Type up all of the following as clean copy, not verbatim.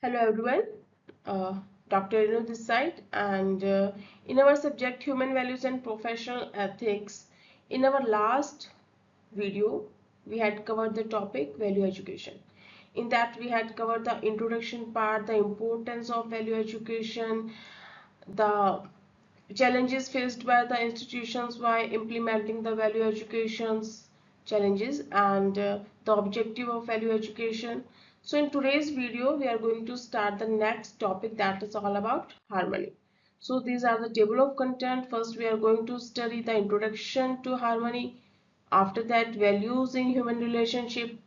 Hello everyone, uh, Dr. Inu this side, and in our subject Human Values and Professional Ethics, in our last video we had covered the topic value education. In that we had covered the introduction part, the importance of value education, the challenges faced by the institutions while implementing the value education's challenges and the objective of value education. So in today's video we are going to start the next topic, that is all about harmony. So these are the table of content. First we are going to study the introduction to harmony. After that, values in human relationship,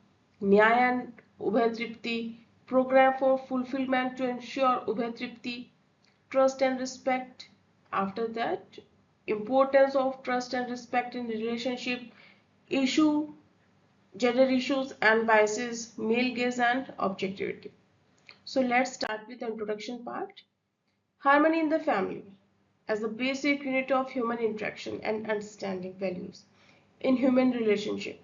nyaya and ubhay tripti, program for fulfillment to ensure ubhay tripti, trust and respect. After that, importance of trust and respect in relationship, issue, gender issues and biases, male gaze and objectivity. So let's start with the introduction part. Harmony in the family as the basic unit of human interaction and understanding values in human relationship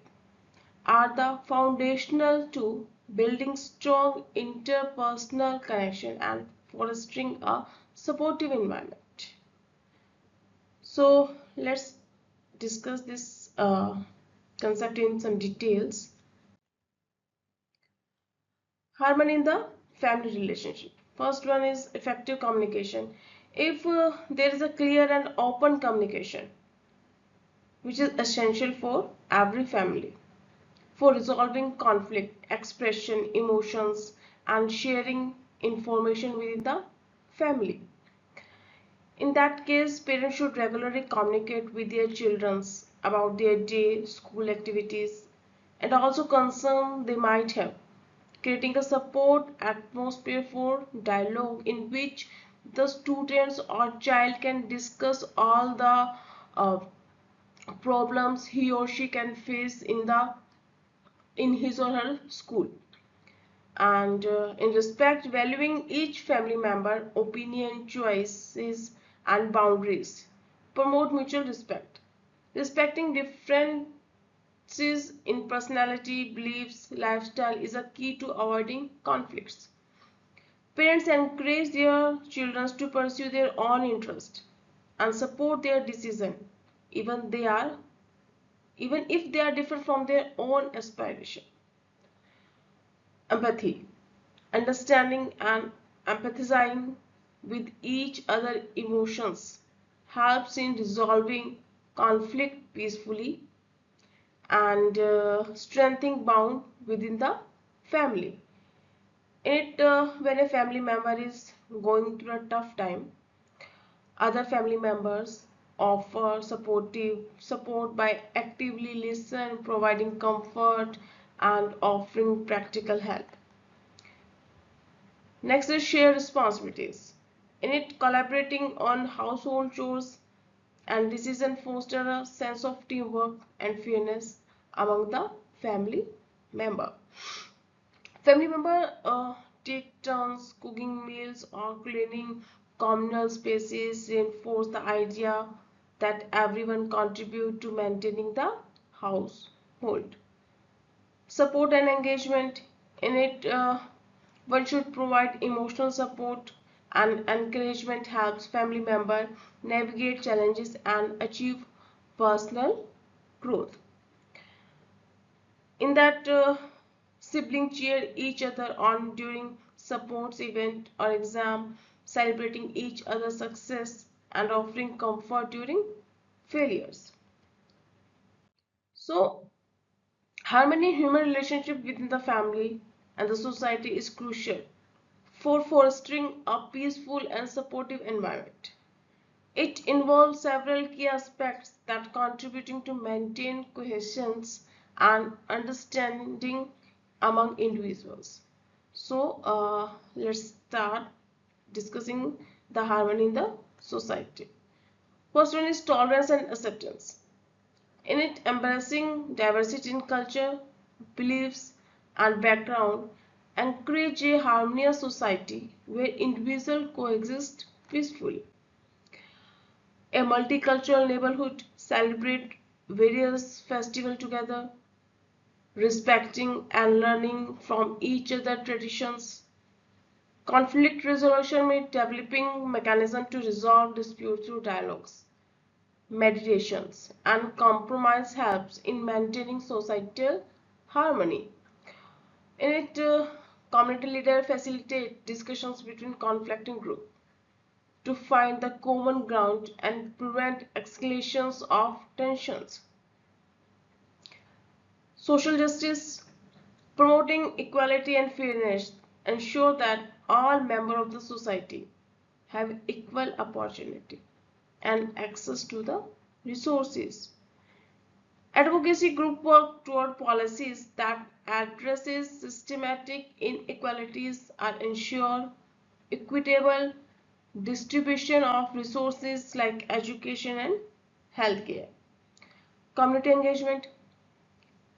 are the foundational to building strong interpersonal connection and fostering a supportive environment. So let's discuss this concept in some details. Harmony in the family relationship. First one is effective communication. If there is a clear and open communication, which is essential for every family, for resolving conflict, expression, emotions, and sharing information within the family. In that case, parents should regularly communicate with their children about their day, school activities, and also concern they might have, creating a support atmosphere for dialogue in which the students or child can discuss all the uh, problems he or she can face in his or her school. And in respect, valuing each family member opinion, choices and boundaries, promote mutual respect. Respecting differences in personality, beliefs, lifestyle is a key to avoiding conflicts. Parents encourage their children to pursue their own interest and support their decision, even they are even if they are different from their own aspiration. Empathy, understanding and empathizing with each other emotions helps in resolving conflict peacefully and strengthening bond within the family. When a family member is going through a tough time, other family members offer supportive support by actively listen, providing comfort and offering practical help. Next is share responsibilities. In it, collaborating on household chores and decision foster a sense of teamwork and fairness among the family member. Family member take turns cooking meals or cleaning communal spaces, reinforce the idea that everyone contribute to maintaining the household. Support and engagement. In it, one should provide emotional support and encouragement helps family member navigate challenges and achieve personal growth. In that, sibling cheer each other on during sports event or exam, celebrating each other's success and offering comfort during failures. So harmony in human relationship within the family and the society is crucial for fostering a peaceful and supportive environment. It involves several key aspects that contributing to maintain cohesion and understanding among individuals. So let's start discussing the harmony in the society. First one is tolerance and acceptance. In it, embracing diversity in culture, beliefs, and background encourage a harmonious society where individuals coexist peacefully. A multicultural neighborhood celebrate various festivals together, respecting and learning from each other traditions, Conflict resolution means developing mechanism to resolve disputes through dialogues, meditations, and compromise helps in maintaining societal harmony. In it, community leader facilitate discussions between conflicting groups to find the common ground and prevent escalations of tensions. Social justice, promoting equality and fairness, ensure that all members of the society have equal opportunity and access to the resources. Advocacy group work toward policies that addresses systematic inequalities and ensure equitable distribution of resources like education and healthcare. Community engagement,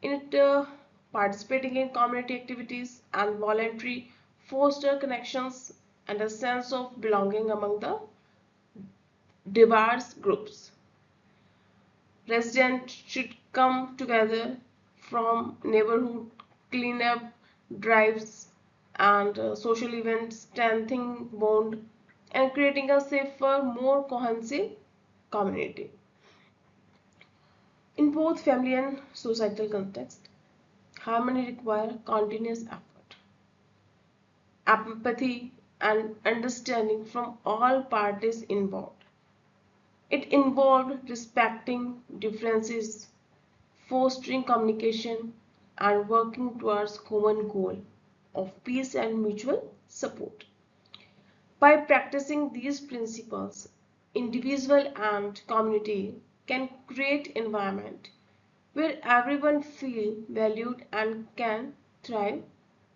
in it participating in community activities and voluntary foster connections and a sense of belonging among the diverse groups. Residents should come together from neighborhood cleanup drives and social events, strengthening bond and creating a safer, more cohesive community. In both family and societal context, harmony requires continuous effort, empathy, and understanding from all parties involved. It involved respecting differences, fostering communication, and working towards common goal of peace and mutual support. By practicing these principles, individual and community can create environment where everyone feel valued and can thrive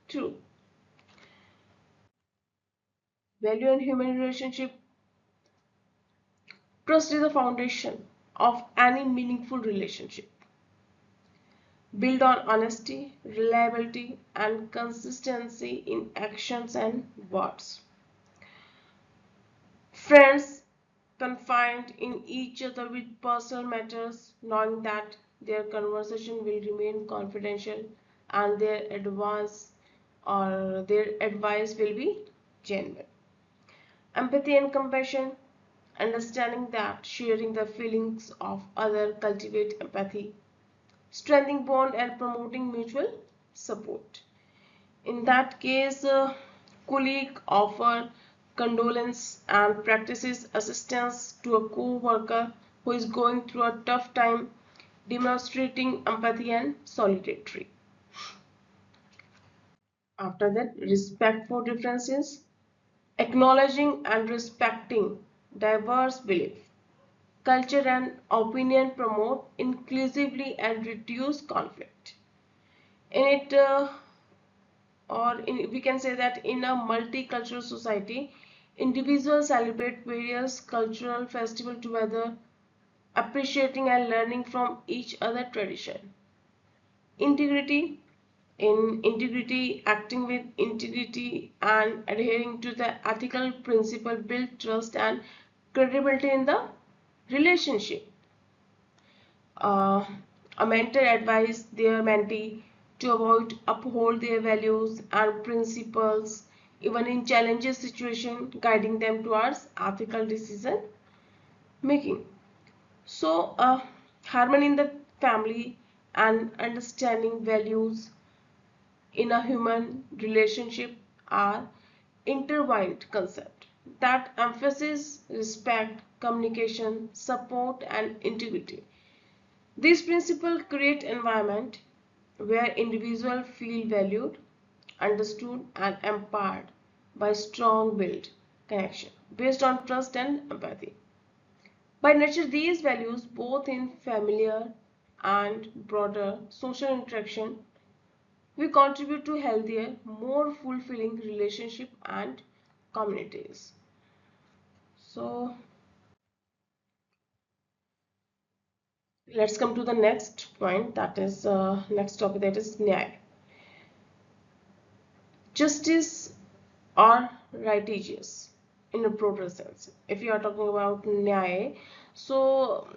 through. Value and human relationship. Trust is the foundation of any meaningful relationship. Build on honesty, reliability, and consistency in actions and words. Friends confide in each other with personal matters, knowing that their conversation will remain confidential and their advice will be genuine. Empathy and compassion, understanding that sharing the feelings of others cultivate empathy, strengthening bond and promoting mutual support. In that case, colleague offer condolence and practices assistance to a co-worker who is going through a tough time, demonstrating empathy and solidarity. After that, respect for differences, acknowledging and respecting diverse belief, culture and opinion promote inclusively and reduce conflict. In it, we can say that in a multicultural society, individuals celebrate various cultural festivals together, appreciating and learning from each other tradition. Integrity, in integrity, acting with integrity and adhering to the ethical principle build trust and credibility in the relationship. uh, a mentor advised their mentee to uphold their values and principles even in challenging situations, guiding them towards ethical decision making. So, harmony in the family and understanding values in a human relationship are intertwined concepts that emphasize respect, communication, support, and integrity. These principles create environment where individuals feel valued, understood, and empowered by strong built connection based on trust and empathy. By nature, these values, both in familiar and broader social interaction, we contribute to healthier, more fulfilling relationship and communities. So let's come to the next point, that is next topic, that is nyaya. Justice or righteous in a broader sense. If you are talking about nyaya, so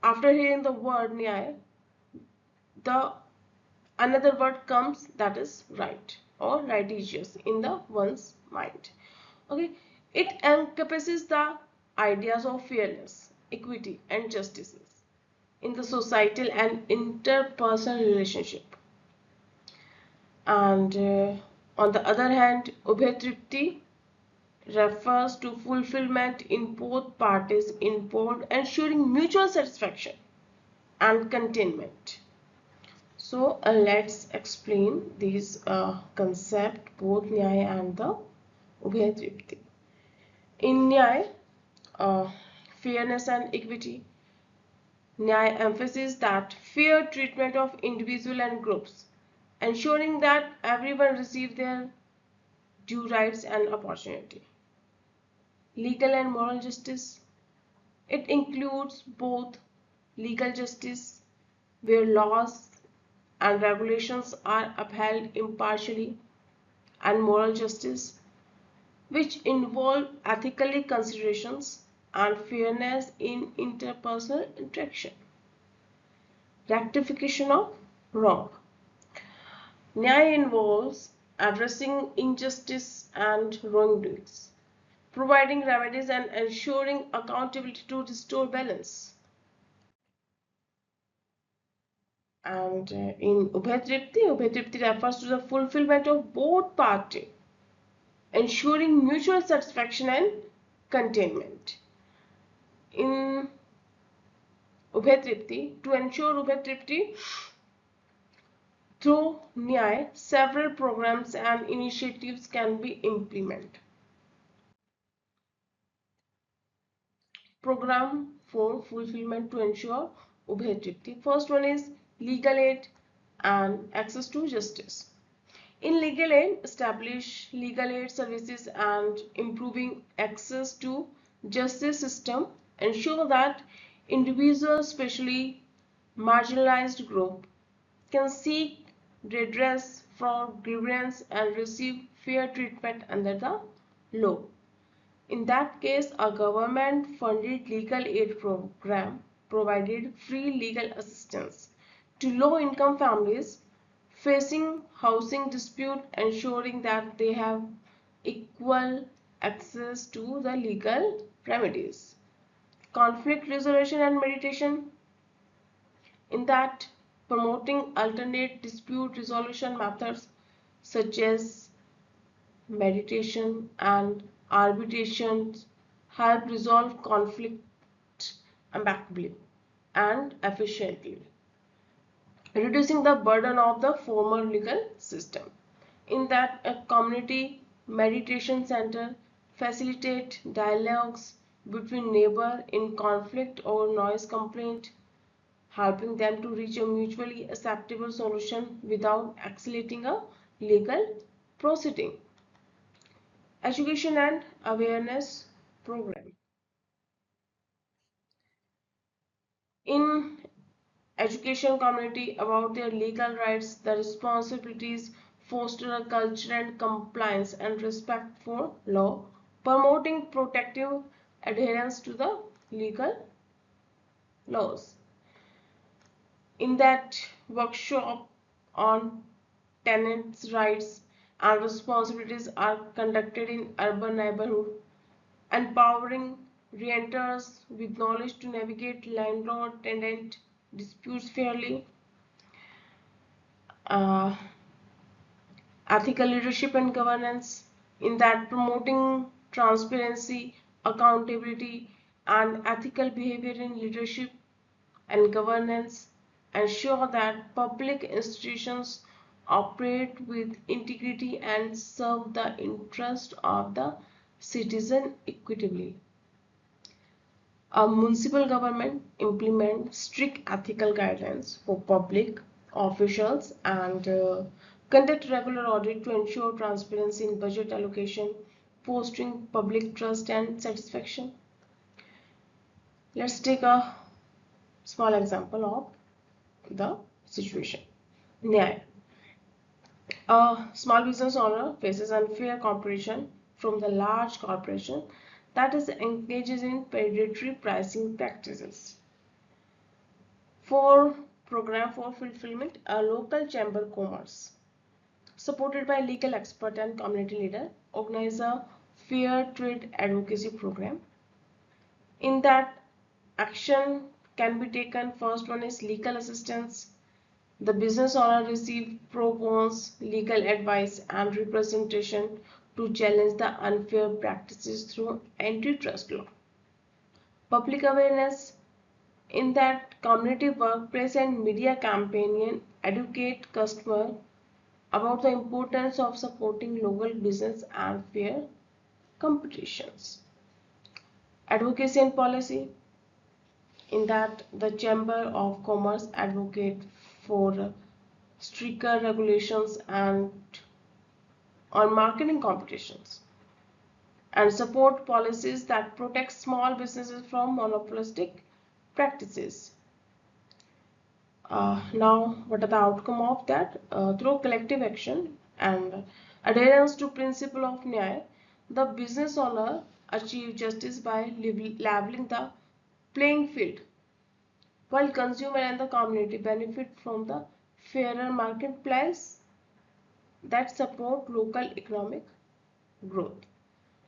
after hearing the word nyaya, the another word comes, that is right or righteous in the one's mind. Okay, it encompasses the ideas of fairness, equity, and justice in the societal and interpersonal relationship. And on the other hand, Ubhatripti refers to fulfillment in both parties involved, ensuring mutual satisfaction and contentment. So let's explain these concept, both Nyaya and the Ubhatripti. In Nyaya, uh, fairness and equity, Nyaya emphasizes that fair treatment of individual and groups, ensuring that everyone receives their due rights and opportunity. Legal and moral justice, it includes both legal justice, where laws and regulations are upheld impartially, and moral justice, which involve ethical considerations and fairness in interpersonal interaction. Rectification of wrong. Nyaya involves addressing injustice and wrongdoings, providing remedies and ensuring accountability to restore balance. And in Ubhatripti refers to the fulfillment of both parties, ensuring mutual satisfaction and contentment. In Ubhatripti, to ensure Ubhatripti, through Nyaya, several programs and initiatives can be implemented. Program for fulfillment to ensure Ubhatripti. First one is legal aid and access to justice. In legal aid, establish legal aid services and improving access to justice system, ensure that individuals, especially marginalized group, can seek redress for grievance and receive fair treatment under the law. In that case, a government-funded legal aid program provided free legal assistance to low-income families facing housing dispute, ensuring that they have equal access to the legal remedies. Conflict resolution and mediation, in that promoting alternate dispute resolution methods such as mediation and arbitration help resolve conflict amicably and efficiently, reducing the burden of the former legal system. In that, a community mediation center facilitate dialogues between neighbors in conflict or noise complaint, helping them to reach a mutually acceptable solution without accelerating a legal proceeding. Education and awareness program. In education community about their legal rights, the responsibilities, foster a culture and compliance and respect for law, promoting protective adherence to the legal laws. In that workshop on tenants' rights and responsibilities are conducted in urban neighborhood, empowering renters with knowledge to navigate landlord-tenant disputes fairly. Uh, Ethical leadership and governance, in that promoting transparency, accountability, and ethical behavior in leadership and governance, ensure that public institutions operate with integrity and serve the interest of the citizen equitably. A municipal government implements strict ethical guidelines for public officials and conduct regular audit to ensure transparency in budget allocation, fostering public trust and satisfaction. Let's take a small example of the situation. Nyaya. A small business owner faces unfair competition from the large corporation that is engages in predatory pricing practices. For program for fulfillment, a local chamber commerce, supported by legal expert and community leader, organize a fair trade advocacy program. In that, action can be taken. First one is legal assistance. The business owner receive pro bono legal advice and representation to challenge the unfair practices through antitrust law. Public awareness. In that, community workplace and media campaign educate customer about the importance of supporting local business and fair competitions. Advocacy and policy. In that, the Chamber of Commerce advocate for stricter regulations and on marketing competitions and support policies that protect small businesses from monopolistic practices. Now, what are the outcome of that? Through collective action and adherence to principle of Nyaya, the business owner achieve justice by leveling the playing field, while consumer and the community benefit from the fairer marketplace that support local economic growth.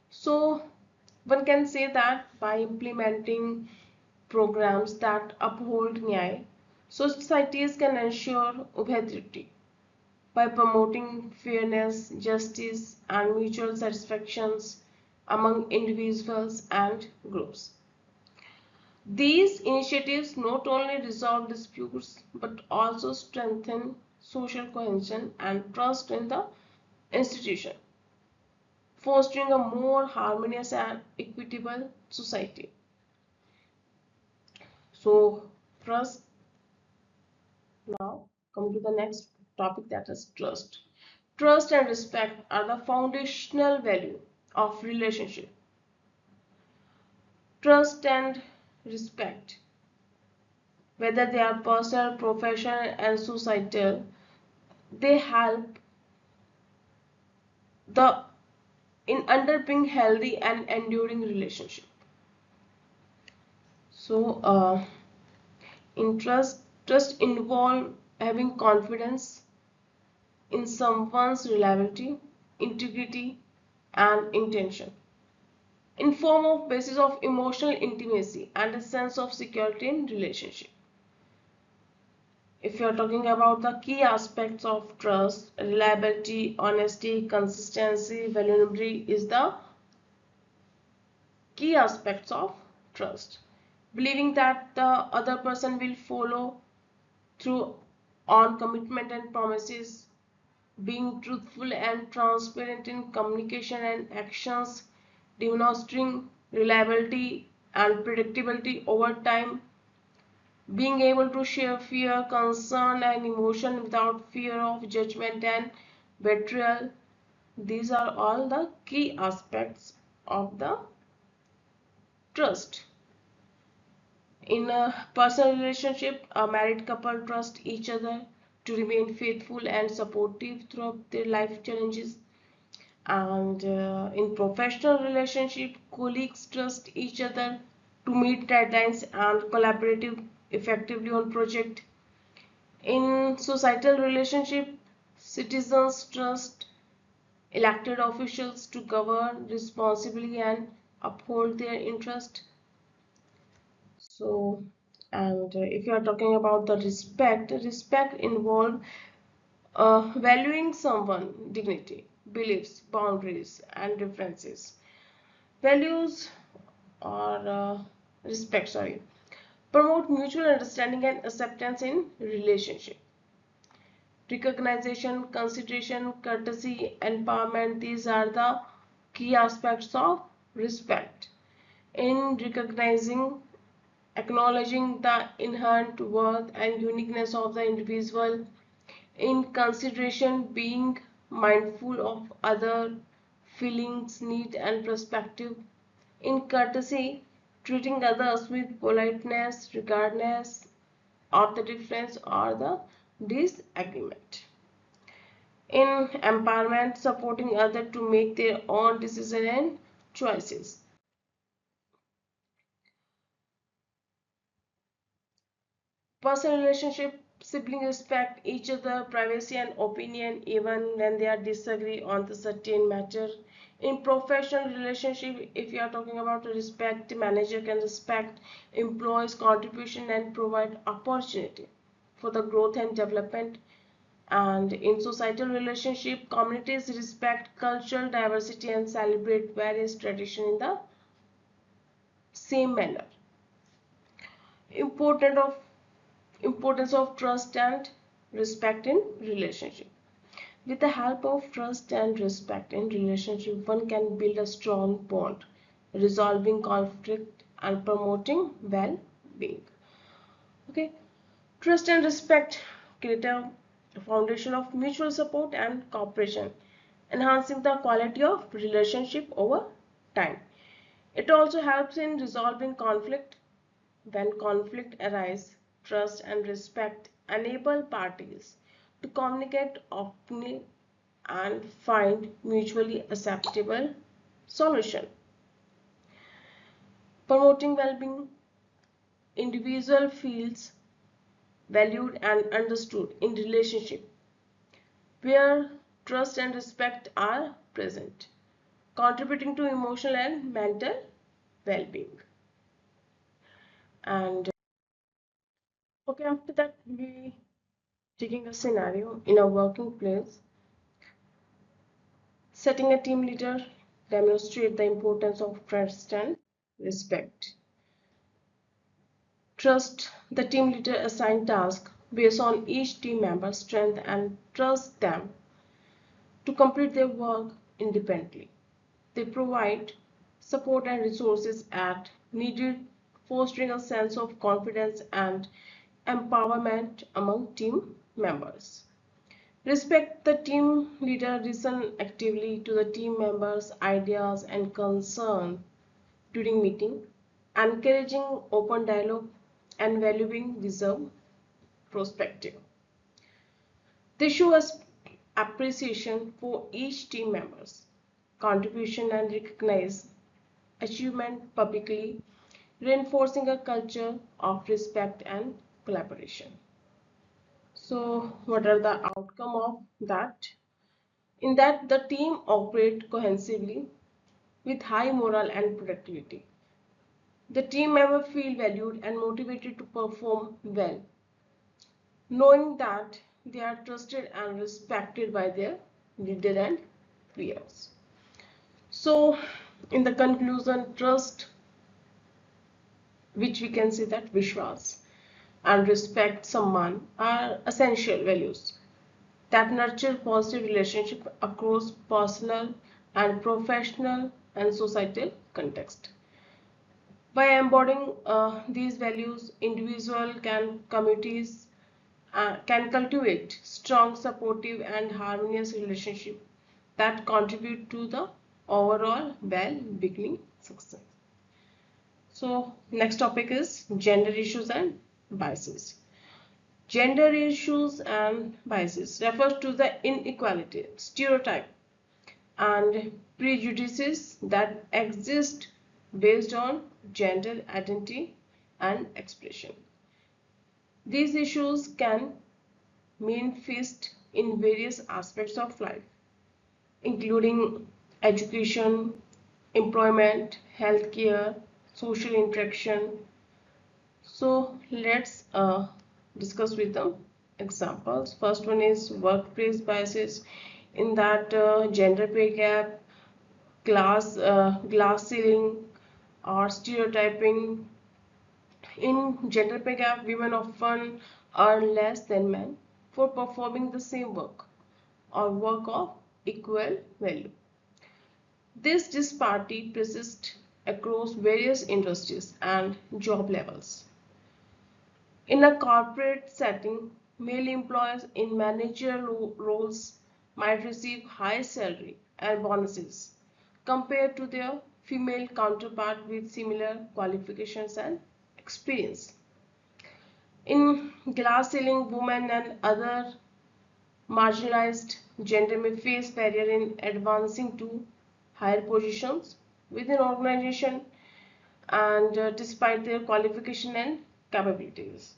So one can say that by implementing programs that uphold Nyaya, societies can ensure objectivity by promoting fairness, justice, and mutual satisfactions among individuals and groups. These initiatives not only resolve disputes but also strengthen social cohesion and trust in the institution, fostering a more harmonious and equitable society. So, trust. Now, come to the next topic, that is trust. Trust and respect are the foundational value of relationship. Trust and respect, whether they are personal, professional, and societal, they help the in underpinning healthy and enduring relationship. So, in trust involve having confidence in someone's reliability, integrity, and intention, in form of basis of emotional intimacy and a sense of security in relationship. If you are talking about the key aspects of trust, reliability, honesty, consistency, vulnerability is the key aspects of trust. Believing that the other person will follow through on commitment and promises, being truthful and transparent in communication and actions, demonstrating reliability and predictability over time, being able to share fear, concern, and emotion without fear of judgment and betrayal. These are all the key aspects of the trust. In a personal relationship, a married couple trust each other to remain faithful and supportive throughout their life challenges. And in professional relationship, colleagues trust each other to meet deadlines and collaborate effectively on project. In societal relationship, citizens trust elected officials to govern responsibly and uphold their interest. So, and if you are talking about the respect involve valuing someone dignity, beliefs, boundaries, and differences. Values or respect, sorry, promote mutual understanding and acceptance in relationship. Recognition, consideration, courtesy, empowerment, these are the key aspects of respect. In recognizing, acknowledging the inherent worth and uniqueness of the individual. In consideration, being mindful of other feelings, needs, and perspective. In courtesy, treating others with politeness, regardless of the difference or the disagreement. In empowerment, supporting others to make their own decisions and choices. Personal relationship Siblings respect each other privacy and opinion even when they are disagree on the certain matter. In professional relationship, if you are talking about respect, manager can respect employees contribution and provide opportunity for the growth and development. And in societal relationship, communities respect cultural diversity and celebrate various traditions in the same manner. Important of Importance of trust and respect in relationship. With the help of trust and respect in relationship, one can build a strong bond, resolving conflict and promoting well-being. Okay, trust and respect create a foundation of mutual support and cooperation, enhancing the quality of relationship over time. It also helps in resolving conflict. When conflict arises, trust and respect enable parties to communicate openly and find mutually acceptable solution. Promoting well-being, individual feels valued and understood in relationship where trust and respect are present, contributing to emotional and mental well-being. And okay, after that we taking a scenario in a working place. Setting a team leader demonstrate the importance of trust and respect. Trust, the team leader assign tasks based on each team member's strength and trust them to complete their work independently. They provide support and resources at needed, fostering a sense of confidence and empowerment among team members. Respect, the team leader listen actively to the team members' ideas and concern during meeting, encouraging open dialogue and valuing deserved perspective. They show us appreciation for each team member's contribution and recognize achievement publicly, reinforcing a culture of respect and collaboration. So, what are the outcome of that? In that, the team operate cohesively with high morale and productivity. The team members feel valued and motivated to perform well, knowing that they are trusted and respected by their leader and peers. So, in the conclusion, trust, which we can say that Vishwas, and respect someone are essential values that nurture positive relationship across personal and professional and societal context. By embodying these values, individual can communities can cultivate strong, supportive, and harmonious relationship that contribute to the overall well-being success. So, next topic is gender issues and biases. Gender issues and biases refers to the inequality, stereotype, and prejudices that exist based on gender identity and expression. These issues can manifest in various aspects of life, including education, employment, healthcare, social interaction. So let's discuss with them examples. First one is workplace biases. In that, gender pay gap, glass ceiling, or stereotyping. In gender pay gap, women often earn less than men for performing the same work or work of equal value. This disparity persists across various industries and job levels. In a corporate setting, male employees in managerial roles might receive high salary and bonuses compared to their female counterpart with similar qualifications and experience. In glass ceiling, women and other marginalized gender may face barrier in advancing to higher positions within organization and despite their qualification and capabilities.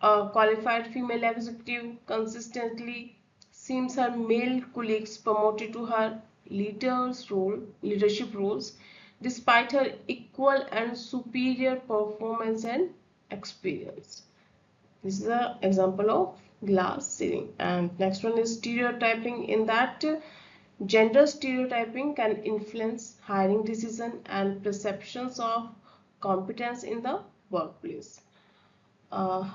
A qualified female executive consistently sees her male colleagues promoted to her leadership roles despite her equal and superior performance and experience. This is an example of glass ceiling. And next one is stereotyping. In that, gender stereotyping can influence hiring decision and perceptions of competence in the workplace. Uh,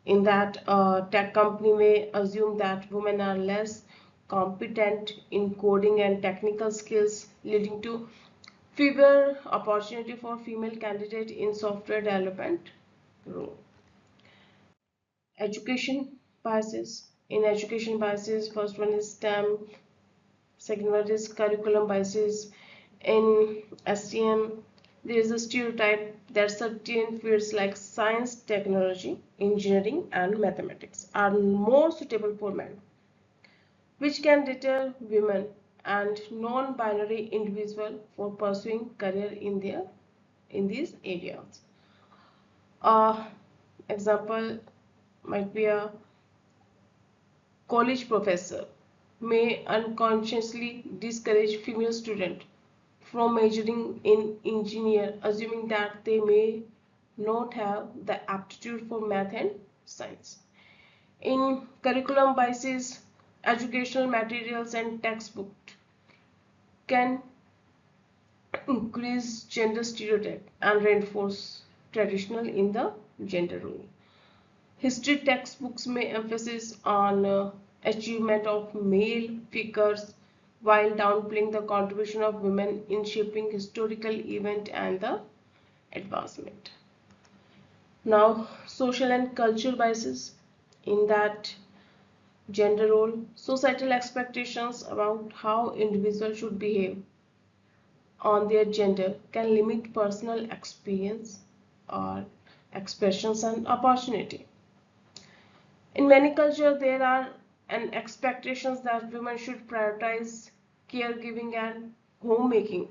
in that, a tech company may assume that women are less competent in coding and technical skills, leading to fewer opportunity for female candidates in software development role. Education biases. In education biases, first one is STEM, second one is curriculum biases. In STEM, there is a stereotype that certain fields like science, technology, engineering, and mathematics are more suitable for men, which can deter women and non-binary individuals for pursuing career in these areas. Example might be a college professor may unconsciously discourage female students from majoring in engineer, assuming that they may not have the aptitude for math and science. In curriculum biases, educational materials and textbooks can increase gender stereotype and reinforce traditional in the gender role. History textbooks may emphasize on achievement of male figures while downplaying the contribution of women in shaping historical event and the advancement. Now, social and cultural biases. In that, gender role, societal expectations about how individuals should behave on their gender can limit personal experience or expressions and opportunity. In many cultures, there are an expectations that women should prioritize caregiving and homemaking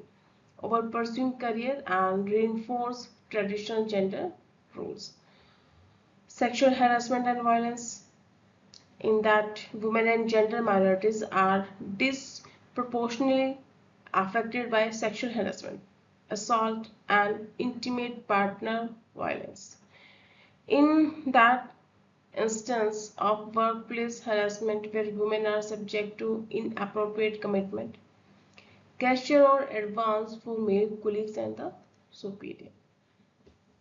over pursuing career and reinforce traditional gender roles. Sexual harassment and violence. In that, women and gender minorities are disproportionately affected by sexual harassment, assault, and intimate partner violence. In that instance of workplace harassment where women are subject to inappropriate commitment, gesture or advance for male colleagues and the superior.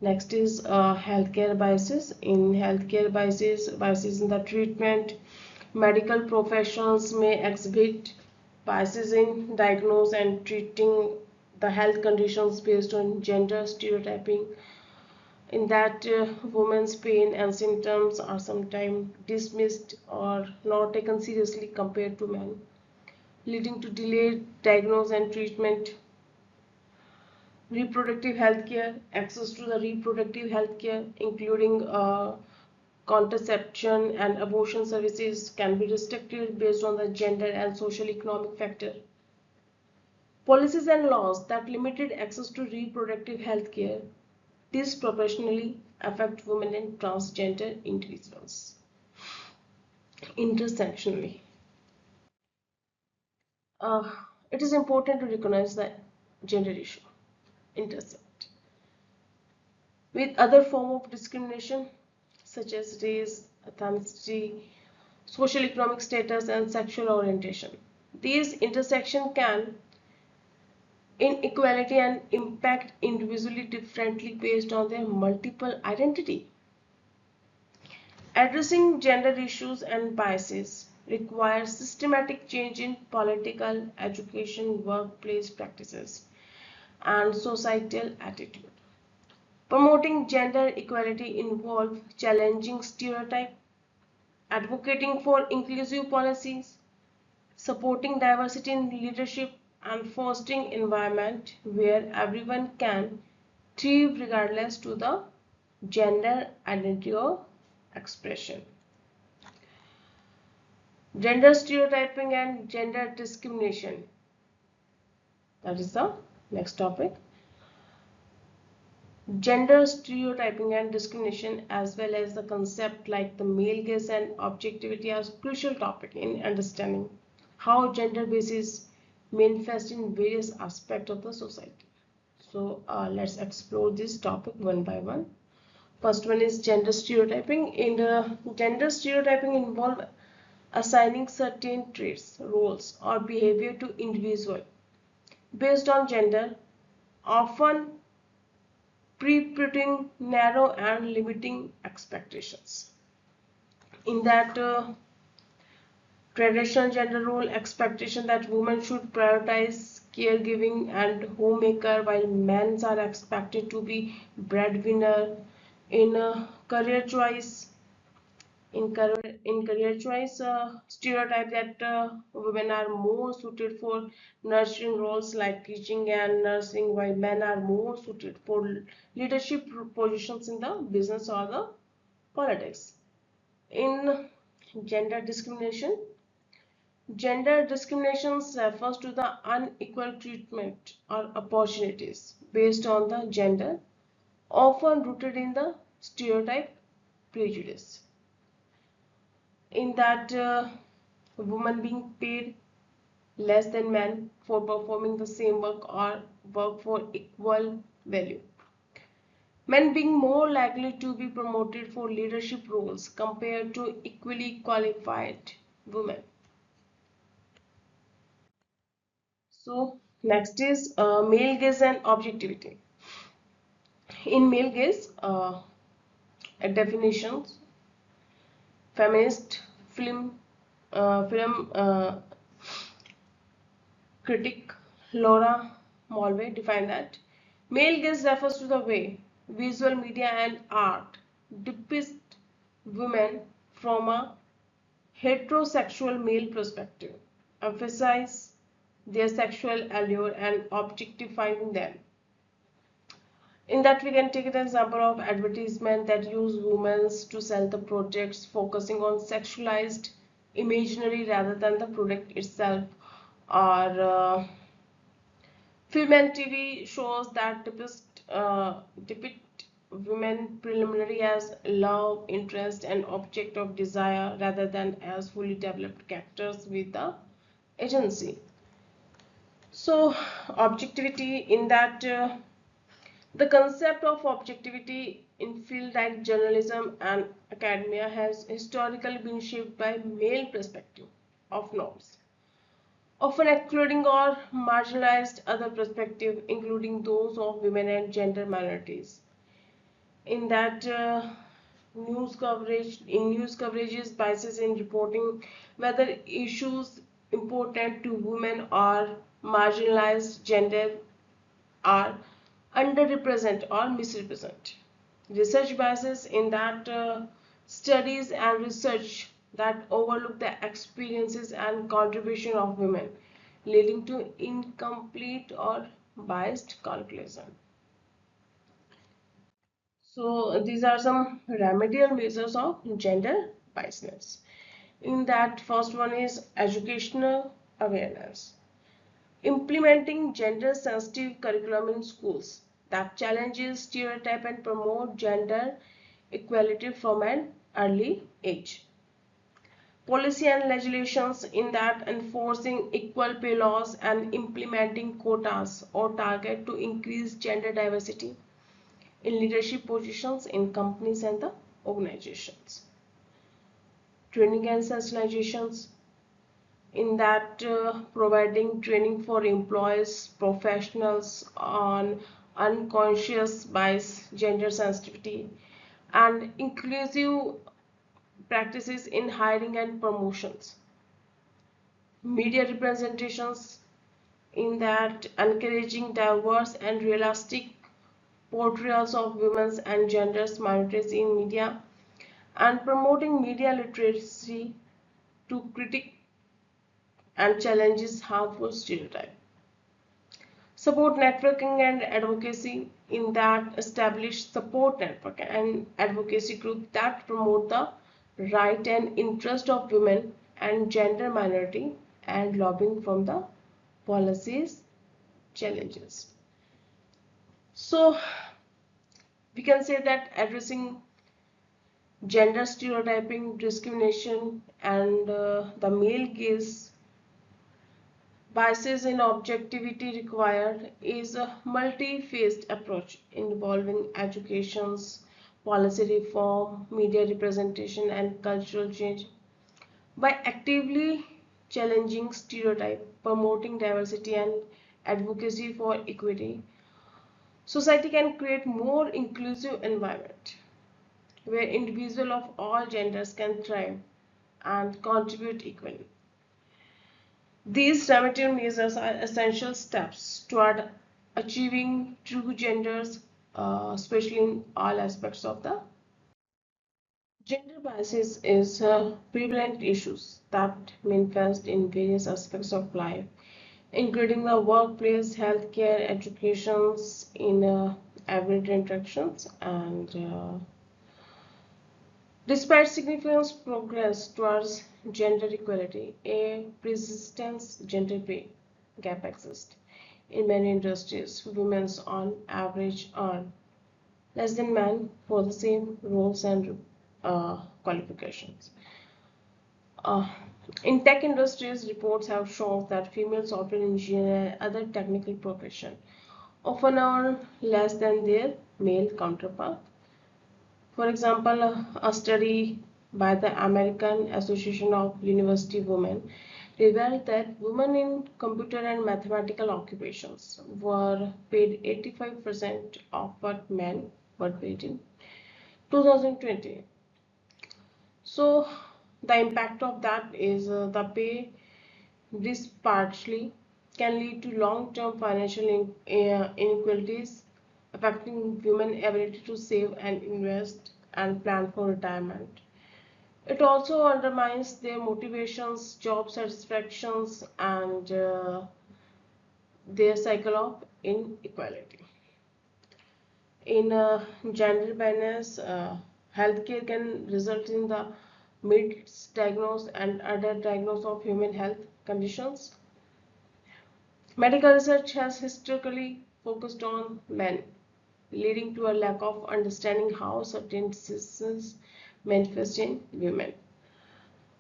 Next is healthcare biases. In healthcare biases in the treatment, medical professionals may exhibit biases in diagnosing and treating the health conditions based on gender stereotyping. In that, women's pain and symptoms are sometimes dismissed or not taken seriously compared to men, leading to delayed diagnosis and treatment. Reproductive health care. Access to the reproductive health care, including contraception and abortion services, can be restricted based on the gender and social economic factor. Policies and laws that limited access to reproductive health care disproportionately affect women and transgender individuals. Intersectionally, uh, it is important to recognize the gender issue intersect with other form of discrimination such as race, ethnicity, social economic status, and sexual orientation. These intersections can inequality and impact individually differently based on their multiple identity. Addressing gender issues and biases requires systematic change in political, education, workplace practices, and societal attitude. Promoting gender equality involves challenging stereotypes, advocating for inclusive policies, supporting diversity in leadership, and fostering environment where everyone can thrive regardless to the gender identity or expression. Gender stereotyping and gender discrimination. That is the next topic. Gender stereotyping and discrimination, as well as the concept like the male gaze and objectivity, are crucial topic in understanding how gender bases manifest in various aspects of the society. So let's explore this topic one by one. First one is gender stereotyping. In gender stereotyping involve assigning certain traits, roles, or behavior to individual based on gender, often pre-putting narrow and limiting expectations. In that traditional gender role expectation that women should prioritize caregiving and homemaker while men are expected to be breadwinner. In career choice, stereotype that women are more suited for nurturing roles like teaching and nursing, while men are more suited for leadership positions in the business or the politics. In gender discrimination, gender discrimination refers to the unequal treatment or opportunities based on the gender, often rooted in the stereotype prejudice. In that women being paid less than men for performing the same work or work for equal value. Men being more likely to be promoted for leadership roles compared to equally qualified women. So next is male gaze and objectivity. In male gaze, definitions, feminist film critic Laura Mulvey defined that male gaze refers to the way visual media and art depict women from a heterosexual male perspective, emphasize their sexual allure and objectifying them. In that, we can take an example of advertisement that use women to sell the projects, focusing on sexualized imaginary rather than the product itself, or film and TV shows that depict women preliminary as love, interest, and object of desire rather than as fully developed characters with the agency. So, objectivity in that. The concept of objectivity in fields like journalism and academia has historically been shaped by male perspective of norms, often excluding or marginalized other perspectives, including those of women and gender minorities. In that news coverages biases in reporting whether issues important to women or marginalized gender are underrepresented or misrepresented. Research biases in that studies and research that overlook the experiences and contribution of women, leading to incomplete or biased calculation. So these are some remedial measures of gender biasness. In that, first one is educational awareness. Implementing gender sensitive curriculum in schools that challenges stereotype and promote gender equality from an early age. Policy and legislations in that enforcing equal pay laws and implementing quotas or target to increase gender diversity in leadership positions in companies and the organizations. Training and sensitizations in that providing training for employees, professionals on unconscious bias, gender sensitivity, and inclusive practices in hiring and promotions. Media representations in that encouraging diverse and realistic portrayals of women's and genders minorities in media, and promoting media literacy to critique and challenges harmful stereotypes. Support networking and advocacy in that establish support network and advocacy group that promote the right and interest of women and gender minority and lobbying from the policies challenges. So We can say that addressing gender stereotyping, discrimination, and the male gaze biases in objectivity required is a multi-phased approach involving educations, policy reform, media representation, and cultural change. By actively challenging stereotype, promoting diversity, and advocacy for equity, society can create more inclusive environment where individuals of all genders can thrive and contribute equally. These normative measures are essential steps toward achieving true genders, especially in all aspects of the gender biases is prevalent issues that manifest in various aspects of life, including the workplace, healthcare, educations, in everyday interactions, and despite significant progress towards gender equality, a persistent gender pay gap exists. In many industries, women on average earn less than men for the same roles and qualifications. Uh, in tech industries, reports have shown that female software engineers and other technical professions often earn less than their male counterpart. For example, a study by the American Association of University Women revealed that women in computer and mathematical occupations were paid 85% of what men were paid in 2020. So, the impact of that is the pay disparity can lead to long-term financial inequalities, affecting women's ability to save and invest and plan for retirement. It also undermines their motivations, job satisfactions, and their cycle of inequality. In gender bias, healthcare can result in the misdiagnosis and underdiagnosis of human health conditions. Medical research has historically focused on men, leading to a lack of understanding how certain diseases manifest in women.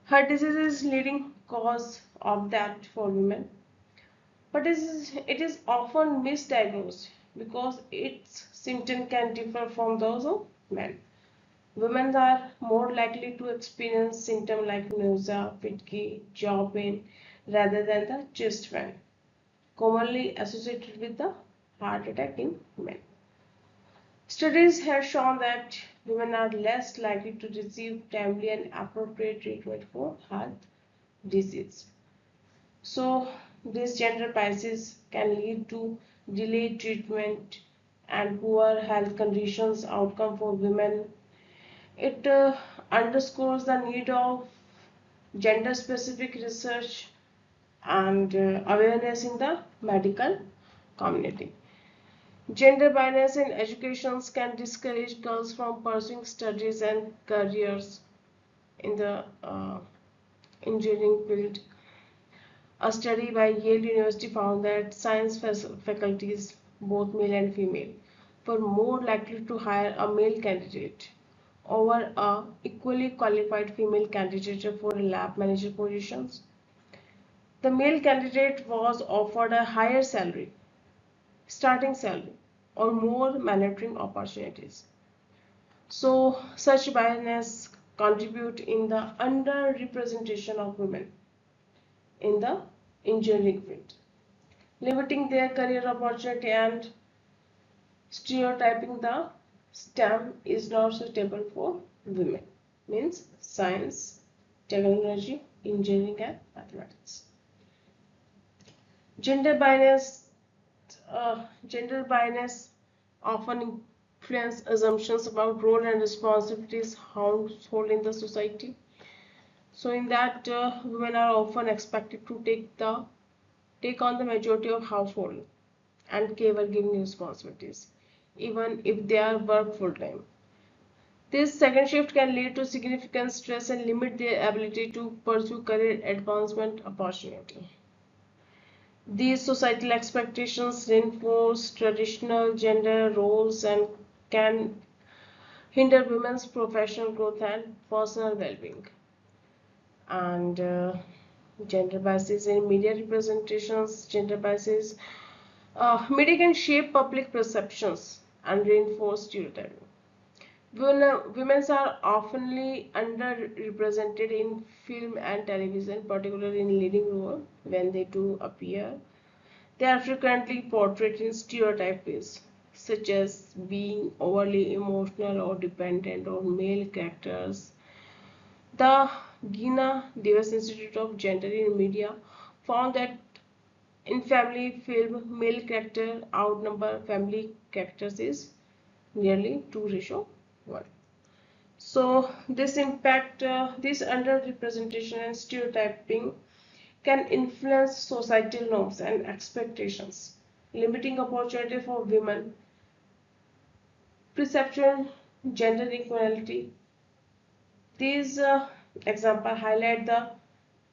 Heart disease is leading cause of death for women, but it is often misdiagnosed because its symptoms can differ from those of men. Women are more likely to experience symptoms like nausea, fatigue, jaw pain rather than the chest pain, commonly associated with the heart attack in men. Studies have shown that women are less likely to receive timely and appropriate treatment for heart disease. So, these gender biases can lead to delayed treatment and poor health conditions outcome for women. It underscores the need of gender specific research and awareness in the medical community. Gender bias in education can discourage girls from pursuing studies and careers in the engineering field. A study by Yale University found that science faculties, both male and female, were more likely to hire a male candidate over a equally qualified female candidate for lab manager positions. The male candidate was offered a higher salary, starting salary, or more mentoring opportunities. So, such biasness contribute in the underrepresentation of women in the engineering field, limiting their career opportunity and stereotyping the STEM is not suitable for women. Means science, technology, engineering, and mathematics. Gender bias, gender bias often influence assumptions about role and responsibilities household in the society. So in that, women are often expected to take on the majority of household and caregiving responsibilities, even if they are work full time. This second shift can lead to significant stress and limit their ability to pursue career advancement opportunity. These societal expectations reinforce traditional gender roles and can hinder women's professional growth and personal well-being. And gender biases in media representations. Gender biases, media can shape public perceptions and reinforce stereotyping. Women are often underrepresented in film and television, particularly in leading roles. When they do appear, they are frequently portrayed in stereotyped ways, such as being overly emotional or dependent on male characters. The Gina Davis Institute of Gender in Media found that in family film, male character outnumber family characters is nearly 2:1. So this underrepresentation and stereotyping can influence societal norms and expectations, limiting opportunity for women. Perceptual gender equality. These examples highlight the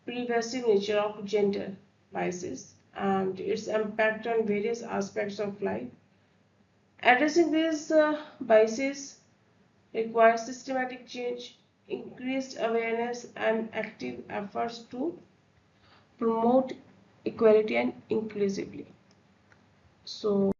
pervasive nature of gender biases and its impact on various aspects of life. Addressing these biases requires systematic change, increased awareness, and active efforts to promote equality and inclusivity. So